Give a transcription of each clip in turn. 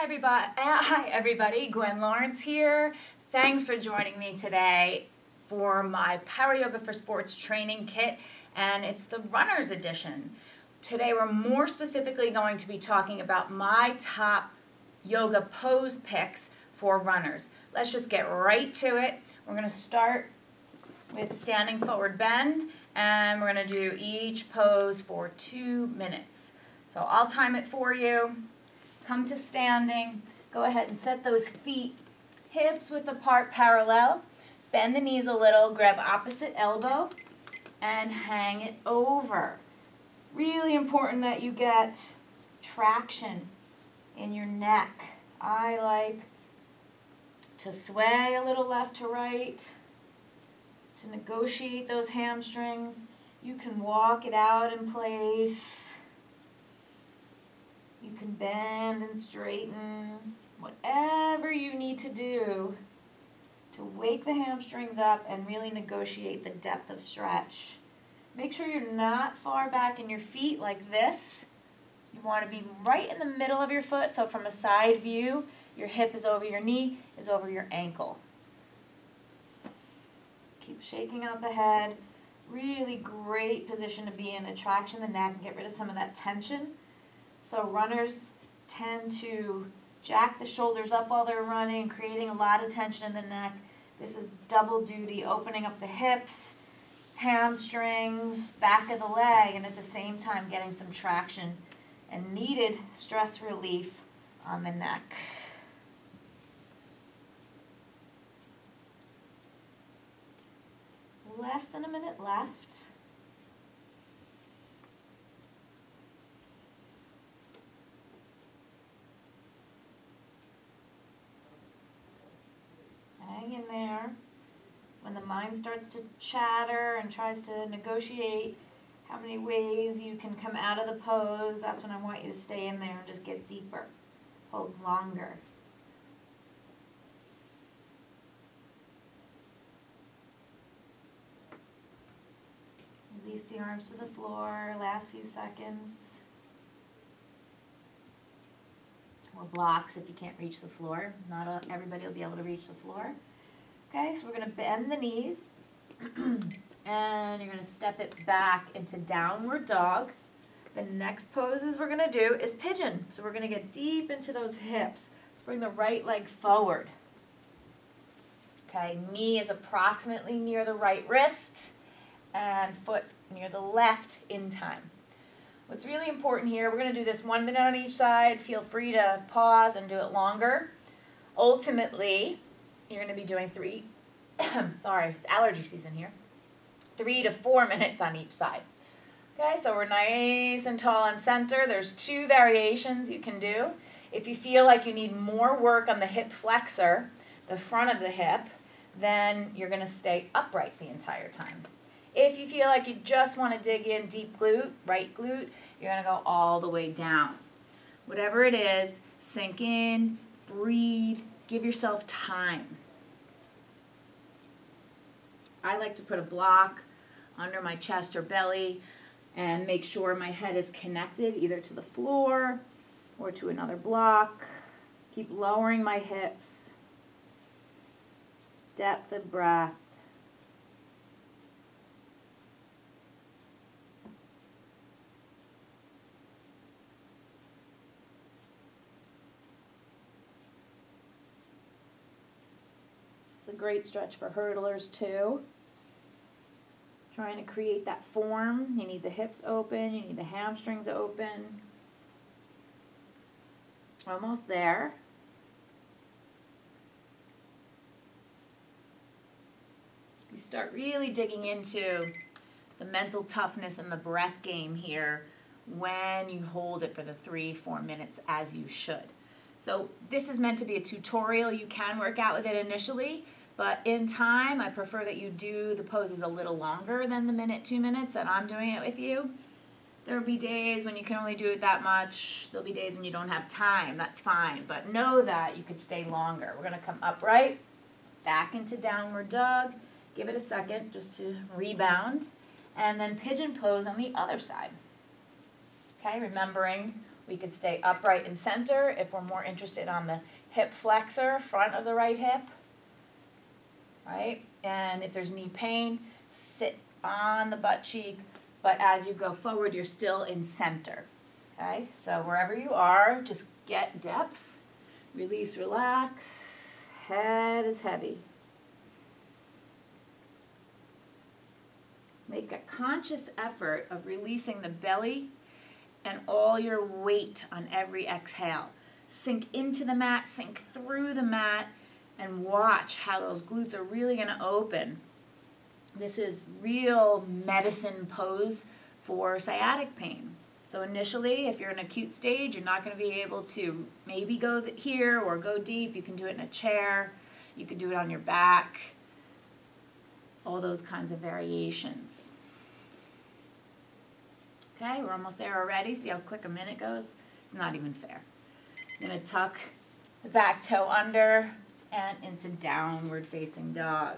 Hi everybody, Gwen Lawrence here. Thanks for joining me today for my Power Yoga for Sports training kit, and it's the runner's edition. Today we're more specifically going to be talking about my top yoga pose picks for runners. Let's just get right to it. We're going to start with standing forward bend, and we're going to do each pose for 2 minutes. So I'll time it for you. Come to standing. Go ahead and set those feet hips width apart parallel. Bend the knees a little, grab opposite elbow, and hang it over. Really important that you get traction in your neck. I like to sway a little left to right to negotiate those hamstrings. You can walk it out in place. You can bend and straighten, whatever you need to do to wake the hamstrings up and really negotiate the depth of stretch. Make sure you're not far back in your feet like this. You want to be right in the middle of your foot, so from a side view, your hip is over your knee, is over your ankle. Keep shaking out the head. Really great position to be in to traction the neck and get rid of some of that tension. So runners tend to jack the shoulders up while they're running, creating a lot of tension in the neck. This is double duty, opening up the hips, hamstrings, back of the leg, and at the same time getting some traction and needed stress relief on the neck. Less than a minute left. Hang in there. When the mind starts to chatter and tries to negotiate how many ways you can come out of the pose, that's when I want you to stay in there and just get deeper. Hold longer. Release the arms to the floor, last few seconds. Or blocks if you can't reach the floor. Not everybody will be able to reach the floor. Okay, so we're going to bend the knees and you're going to step it back into downward dog. The next poses we're going to do is pigeon. So we're going to get deep into those hips. Let's bring the right leg forward. Okay, knee is approximately near the right wrist and foot near the left in time. What's really important here, we're going to do this 1 minute on each side. Feel free to pause and do it longer. Ultimately, you're going to be doing sorry, it's allergy season here, 3 to 4 minutes on each side. Okay, so we're nice and tall and center. There's 2 variations you can do. If you feel like you need more work on the hip flexor, the front of the hip, then you're going to stay upright the entire time. If you feel like you just want to dig in deep glute, right glute, you're going to go all the way down. Whatever it is, sink in, breathe, give yourself time. I like to put a block under my chest or belly and make sure my head is connected either to the floor or to another block. Keep lowering my hips. Depth of breath. It's a great stretch for hurdlers too. Trying to create that form. You need the hips open, you need the hamstrings open. Almost there. You start really digging into the mental toughness and the breath game here when you hold it for the 3-4 minutes as you should. So this is meant to be a tutorial. You can work out with it initially, but in time, I prefer that you do the poses a little longer than the minute, 2 minutes that I'm doing it with you. There will be days when you can only do it that much. There'll be days when you don't have time. That's fine, but know that you could stay longer. We're going to come upright, back into downward dog. Give it a second just to rebound, and then pigeon pose on the other side. Okay, remembering We could stay upright and center if we're more interested on the hip flexor, front of the right hip, right? And if there's knee pain, sit on the butt cheek, but as you go forward, you're still in center, okay? So wherever you are, just get depth, release, relax, head is heavy. Make a conscious effort of releasing the belly and all your weight on every exhale. Sink into the mat, sink through the mat, and watch how those glutes are really going to open. This is real medicine pose for sciatic pain. So initially, if you're in an acute stage, you're not going to be able to maybe go here or go deep. You can do it in a chair. You can do it on your back. All those kinds of variations. Okay, we're almost there already. See how quick a minute goes? It's not even fair. I'm going to tuck the back toe under and into downward facing dog.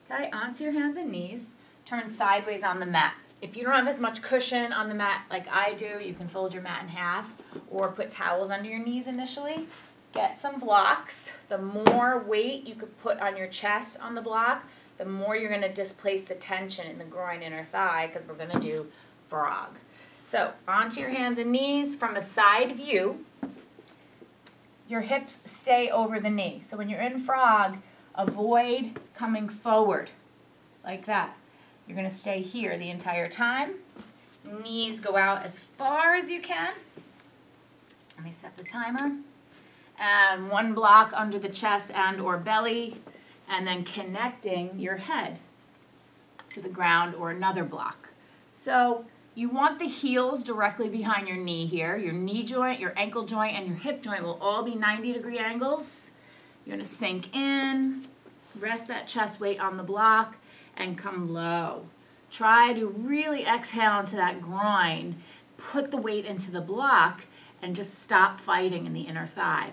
Okay, onto your hands and knees. Turn sideways on the mat. If you don't have as much cushion on the mat like I do, you can fold your mat in half or put towels under your knees initially. Get some blocks. The more weight you could put on your chest on the block, the more you're going to displace the tension in the groin, inner thigh, because we're going to do frog. So onto your hands and knees from a side view. Your hips stay over the knee. So when you're in frog, avoid coming forward like that. You're going to stay here the entire time. Knees go out as far as you can. Let me set the timer. And one block under the chest and or belly, and then connecting your head to the ground or another block. So you want the heels directly behind your knee here. Your knee joint, your ankle joint, and your hip joint will all be 90-degree angles. You're going to sink in, rest that chest weight on the block, and come low. Try to really exhale into that groin, put the weight into the block, and just stop fighting in the inner thigh.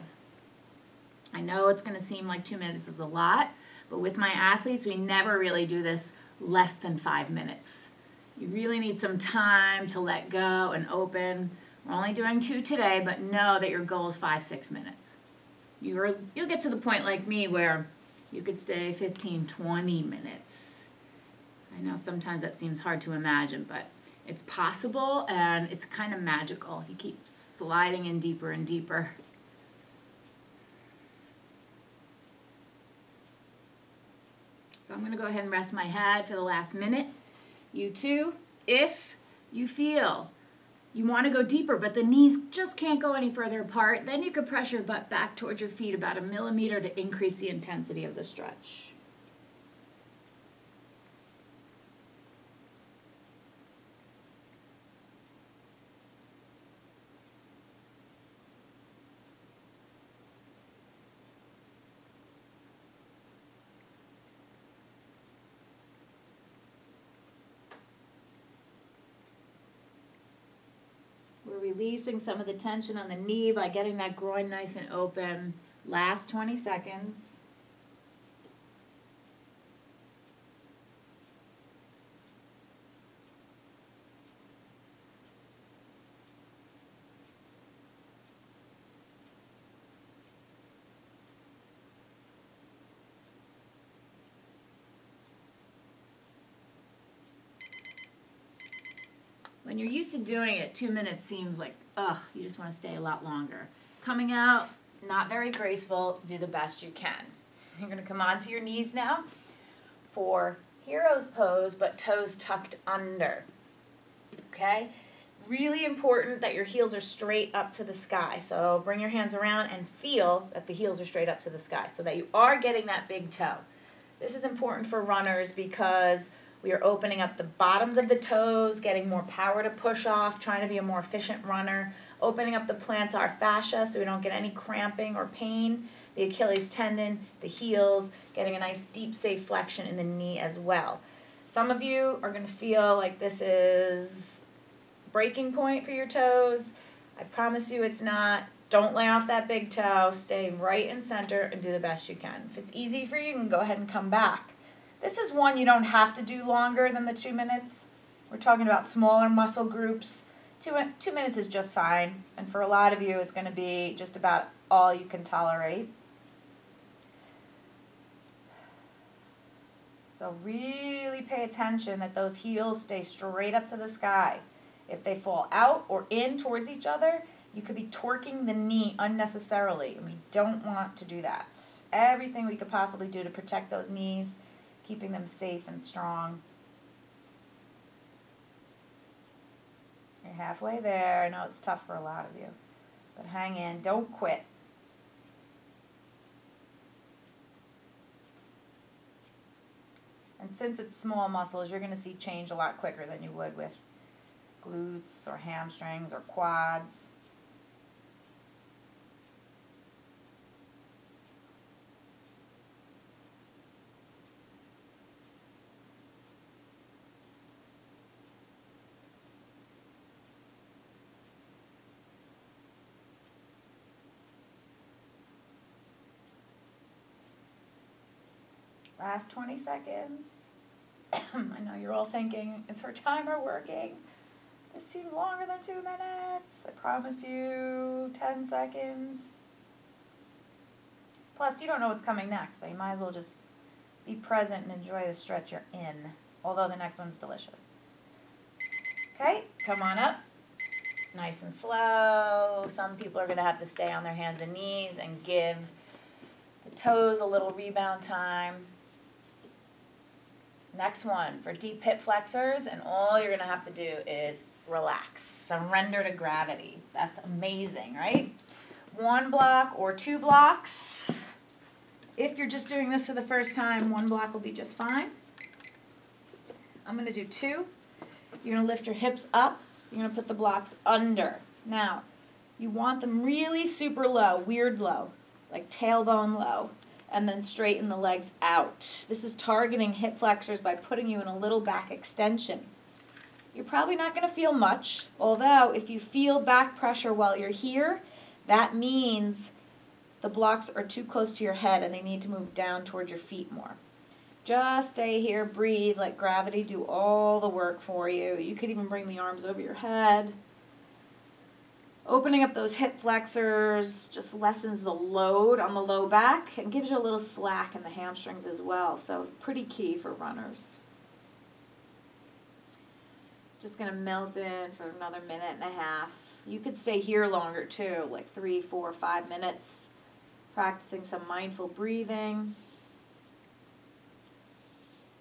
I know it's going to seem like 2 minutes is a lot, but with my athletes, we never really do this less than 5 minutes. You really need some time to let go and open. We're only doing 2 today, but know that your goal is 5-6 minutes. You'll get to the point like me where you could stay 15-20 minutes. I know sometimes that seems hard to imagine, but it's possible and it's kind of magical. You keep sliding in deeper and deeper. So I'm going to go ahead and rest my head for the last minute. You too, if you feel you want to go deeper, but the knees just can't go any further apart, then you could press your butt back towards your feet about 1 millimeter to increase the intensity of the stretch. We're releasing some of the tension on the knee by getting that groin nice and open. Last 20 seconds. When you're used to doing it, 2 minutes seems like, ugh, you just want to stay a lot longer. Coming out, not very graceful, do the best you can. You're going to come onto your knees now for hero's pose, but toes tucked under, okay? Really important that your heels are straight up to the sky. So bring your hands around and feel that the heels are straight up to the sky so that you are getting that big toe. This is important for runners because we are opening up the bottoms of the toes, getting more power to push off, trying to be a more efficient runner, opening up the plantar fascia so we don't get any cramping or pain, the Achilles tendon, the heels, getting a nice deep, safe flexion in the knee as well. Some of you are going to feel like this is breaking point for your toes. I promise you it's not. Don't lay off that big toe. Stay right in center and do the best you can. If it's easy for you, you can go ahead and come back. This is one you don't have to do longer than the 2 minutes. We're talking about smaller muscle groups. 2 minutes is just fine. And for a lot of you, it's going to be just about all you can tolerate. So really pay attention that those heels stay straight up to the sky. If they fall out or in towards each other, you could be torquing the knee unnecessarily, and we don't want to do that. Everything we could possibly do to protect those knees, keeping them safe and strong. You're halfway there. I know it's tough for a lot of you, but hang in. Don't quit. And since it's small muscles, you're going to see change a lot quicker than you would with glutes or hamstrings or quads. Last 20 seconds. I know you're all thinking, is her timer working? This seems longer than 2 minutes. I promise you 10 seconds. Plus, you don't know what's coming next, so you might as well just be present and enjoy the stretch you're in, although the next one's delicious. Okay, come on up. Nice and slow. Some people are going to have to stay on their hands and knees and give the toes a little rebound time. Next one, for deep hip flexors, and all you're going to have to do is relax. Surrender to gravity. That's amazing, right? 1 block or 2 blocks. If you're just doing this for the first time, 1 block will be just fine. I'm going to do 2. You're going to lift your hips up. You're going to put the blocks under. Now, you want them really super low, weird low, like tailbone low, and then straighten the legs out. This is targeting hip flexors by putting you in a little back extension. You're probably not going to feel much, although if you feel back pressure while you're here, that means the blocks are too close to your head and they need to move down towards your feet more. Just stay here, breathe, let gravity do all the work for you. You could even bring the arms over your head. Opening up those hip flexors just lessens the load on the low back and gives you a little slack in the hamstrings as well. So pretty key for runners. Just going to melt in for another 1.5 minutes. You could stay here longer too, like 3, 4, 5 minutes, practicing some mindful breathing.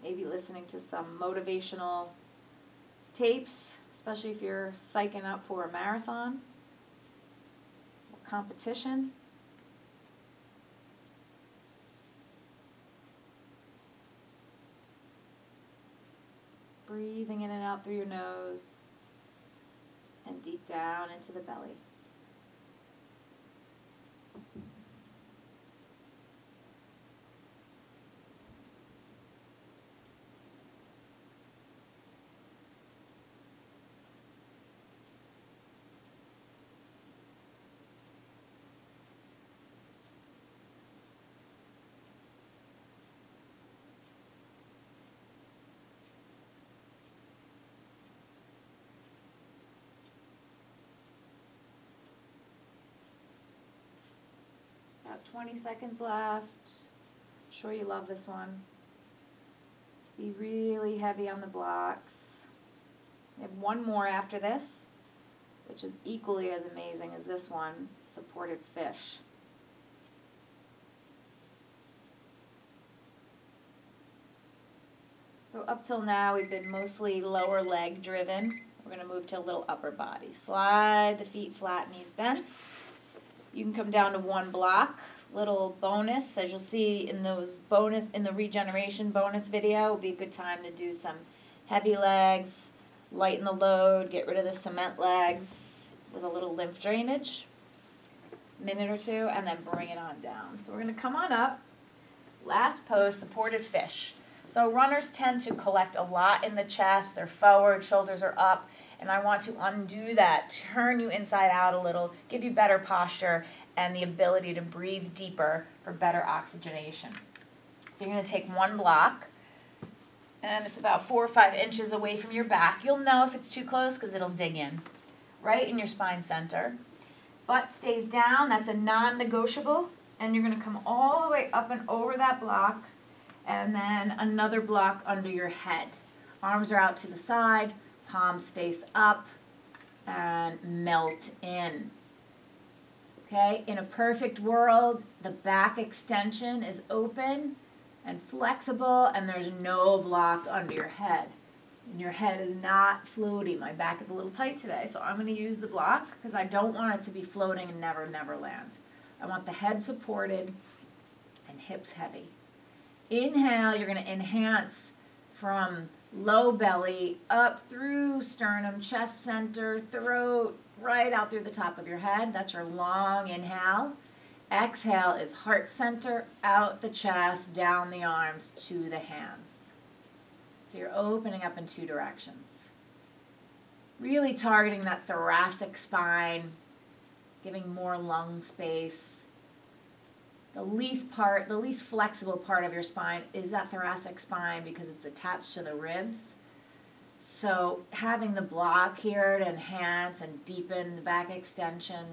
Maybe listening to some motivational tapes, especially if you're psyching up for a marathon or competition. Breathing in and out through your nose and deep down into the belly. About 20 seconds left. I'm sure you love this one. Be really heavy on the blocks. We have 1 more after this, which is equally as amazing as this one, supported fish. So up till now, we've been mostly lower leg driven. We're going to move to a little upper body. Slide the feet flat, knees bent. You can come down to 1 block. Little bonus, as you'll see in the regeneration bonus video, will be a good time to do some heavy legs, lighten the load, get rid of the cement legs with a little lymph drainage. Minute or 2, and then bring it on down. So we're going to come on up. Last pose, supported fish. So runners tend to collect a lot in the chest. They're forward, shoulders are up. And I want to undo that, turn you inside out a little, give you better posture and the ability to breathe deeper for better oxygenation. So you're going to take 1 block, and it's about 4 or 5 inches away from your back. You'll know if it's too close because it'll dig in. right in your spine center. Butt stays down, that's a non-negotiable. And you're going to come all the way up and over that block, and then another block under your head. Arms are out to the side, palms face up, and melt in. Okay, in a perfect world, the back extension is open and flexible, and there's no block under your head. And your head is not floaty. My back is a little tight today, so I'm going to use the block because I don't want it to be floating and never, never land. I want the head supported and hips heavy. Inhale, you're going to enhance from low belly up through sternum, chest center, throat, right out through the top of your head. That's your long inhale. Exhale is heart center, out the chest, down the arms to the hands. So you're opening up in two directions. Really targeting that thoracic spine, giving more lung space. The least flexible part of your spine is that thoracic spine because it's attached to the ribs. So having the block here to enhance and deepen the back extension.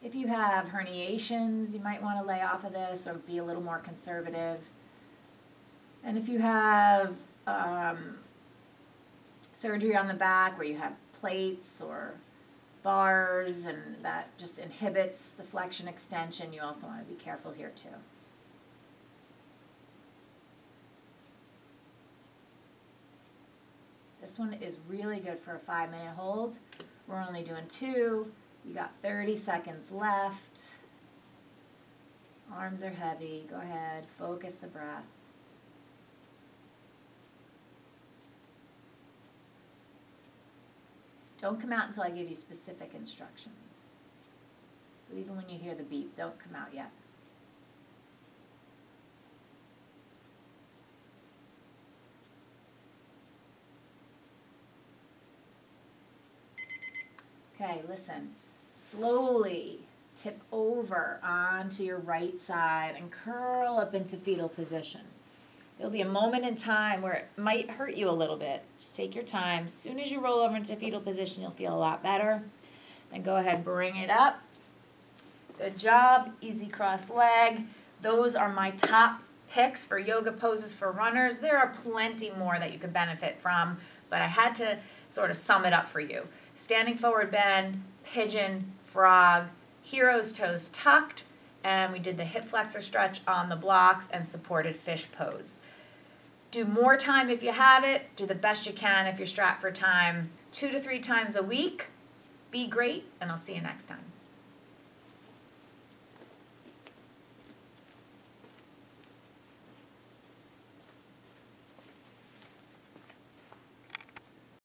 If you have herniations, you might want to lay off of this or be a little more conservative. And if you have surgery on the back where you have plates or bars and that just inhibits the flexion extension, you also want to be careful here too. This one is really good for a 5-minute hold. We're only doing 2. You got 30 seconds left. Arms are heavy. Go ahead, focus the breath. Don't come out until I give you specific instructions. So even when you hear the beep, don't come out yet. Okay, listen. Slowly tip over onto your right side and curl up into fetal position. There'll be a moment in time where it might hurt you a little bit. Just take your time. As soon as you roll over into fetal position, you'll feel a lot better. Then go ahead, bring it up. Good job. Easy cross leg. Those are my top picks for yoga poses for runners. There are plenty more that you can benefit from, but I had to sort of sum it up for you. Standing forward bend, pigeon, frog, hero's toes tucked, and we did the hip flexor stretch on the blocks and supported fish pose. Do more time if you have it. Do the best you can if you're strapped for time. 2 to 3 times a week. Be great, and I'll see you next time.